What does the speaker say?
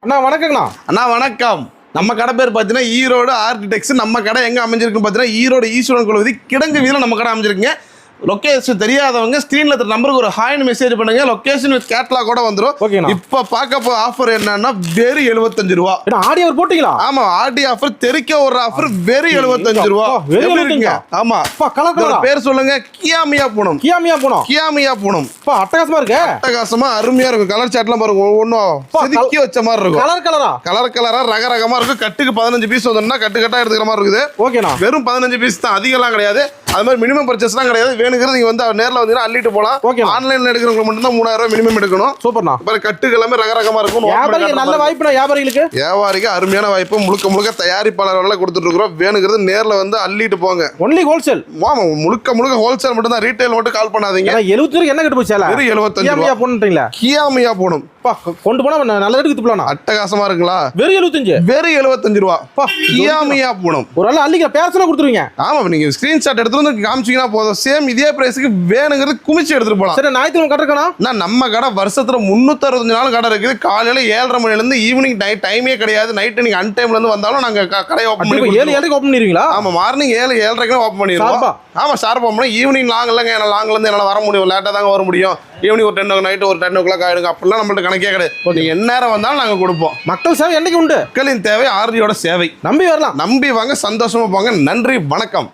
அண்ணா வணக்கங்கண்ணா. அண்ணா வணக்கம். நம்ம கடை பேர் பார்த்தீங்கன்னா ஈரோடு ஆர்கிடெக்ட்ஸ். நம்ம கடை எங்கே அமைஞ்சிருக்குன்னு பார்த்தீங்கன்னா ஈரோடு ஈஸ்வரன் கோவில் கிடங்கு வீதியில் நம்ம கடை அமைஞ்சிருக்குங்க. லொக்கேஷன் தெரியாதவங்க ஸ்க்ரீனில் இருக்கிற நம்பருக்கு ஒரு ஹாய்னு மெசேஜ் பண்ணுங்க. லொக்கேஷன் வித் கேட்லாக் கூட வந்துடும். ஓகேண்ணா. இப்போ பார்க்க போ ஆஃபர் என்னன்னா வெறும் 75 ரூபா. ஆடி ஆஃபர் போட்டீங்களா? ஆமா, ஆடி ஆஃபர் தெரிக்க ஒரு ஆஃபர் வெறும் 75 ரூபா. எப்படி இருக்கீங்க? ஆமா, கலர் பேர் சொல்லுங்க. கியாமியா பூனம். கியாமியா பூனம். அட்டகாசமா இருக்கு. அட்டகாசமா அருமையா இருக்கும். கலர் சாட்லாம் பாருங்க, ஒவ்வொன்றும் செதுக்கி வச்ச மாதிரி இருக்கும். கலரா ரகரகமா இருக்கும். கட்டுக்கு 15 பீஸ் வந்தோம்னா கட்டு கட்டா எடுத்துக்கிற மாதிரி இருக்குது. ஓகேண்ணா. வெறும் 15 பீஸ் தான், அதிகம்லாம் கிடையாது. அது மாதிரி மினிமம் பர்ச்சேஸ்லாம் கிடையாது. வேணுங்கிறது நீங்க வந்து நேரில் வந்து அள்ளிட்டு போலாம். ஆன்லைன்ல எடுக்கிறவங்க மட்டும் தான் 3000 ரூபாய் மினிமம் எடுக்கணும். சூப்பர்ண்ணா. அப்புறம் கட்டுக்கு எல்லாமே ரகரகமா இருக்கும். நல்ல வாய்ப்புனா வியாபாரிக்கு அருமையான வாய்ப்பு. முழுக்க தயாரிப்பாளர்கள் கொடுத்துட்டு இருக்கிறோம். வேணுங்கிறது நேரில் வந்து அள்ளிட்டு போங்க. Only wholesale. ஆமா, முழுக்க ஹோல்சேல் மட்டும் தான். ரீட்டைல் மட்டும் கால் பண்ணாதீங்க. 70 என்ன கட்டு போச்சு? வெறும் 75 ரூபாய் போட்டுட்டீங்களா? கியாமியா போணும். கொண்டு போனா நல்ல ரேட்டுக்கு வித்துப்பலாம். அட்டகாசமா இருக்குங்களா? வெறும் 75 ரூபா. கியாமியா பூனம். ஒரு ஆள் அள்ளிக்க பேர்ஸ்ல கொடுத்துருவீங்க. ஆமா, நீங்க ஸ்கிரீன்ஷாட் எடுத்து வந்து காமிச்சீங்கன்னா போதும். சேம் இதே பிரைஸ்க்கு வேணுங்கிறது குமிச்சு எடுத்துட்டு போலாம். சரி, ஞாயிற்றுக்கிழமை கடை இருக்கா? நம்ம கடை வருஷத்துல 365 நாள் கடை இருக்குது. காலையில 7:30 மணில இருந்து ஈவினிங் டைமே கிடையாது. நைட் நீங்க அன் டைம்ல இருந்து வந்தாலும் நாங்க கடை ஓபன் பண்ணி 7:00 ஓபன் பண்ணிடுவீங்களா? ஆமா, மார்னிங் 7:30 ஓபன் பண்ணிடுவோம். ஆமா, ஷார்ப்பா போனா ஈவினிங் லாங் இல்லைங்க. லாங்ல இருந்து என்னால வர முடியும், லேட்டா தாங்க வர முடியும். ஈவினிங் ஒரு 10 நைட் ஒரு 10 o'clock ஆயிடுங்க. அப்படிலாம் நம்மள்ட்ட கணக்கே கிடையாது. நீங்க என்ன நேரம் வந்தாலும் நாங்க கொடுப்போம். மக்கள் சேவை என்னைக்கு உண்டு. மக்களின் தேவை ஆர்டியோட சேவை. நம்பி வரலாம். நம்பி வாங்க, சந்தோஷமா போங்க. நன்றி, வணக்கம்.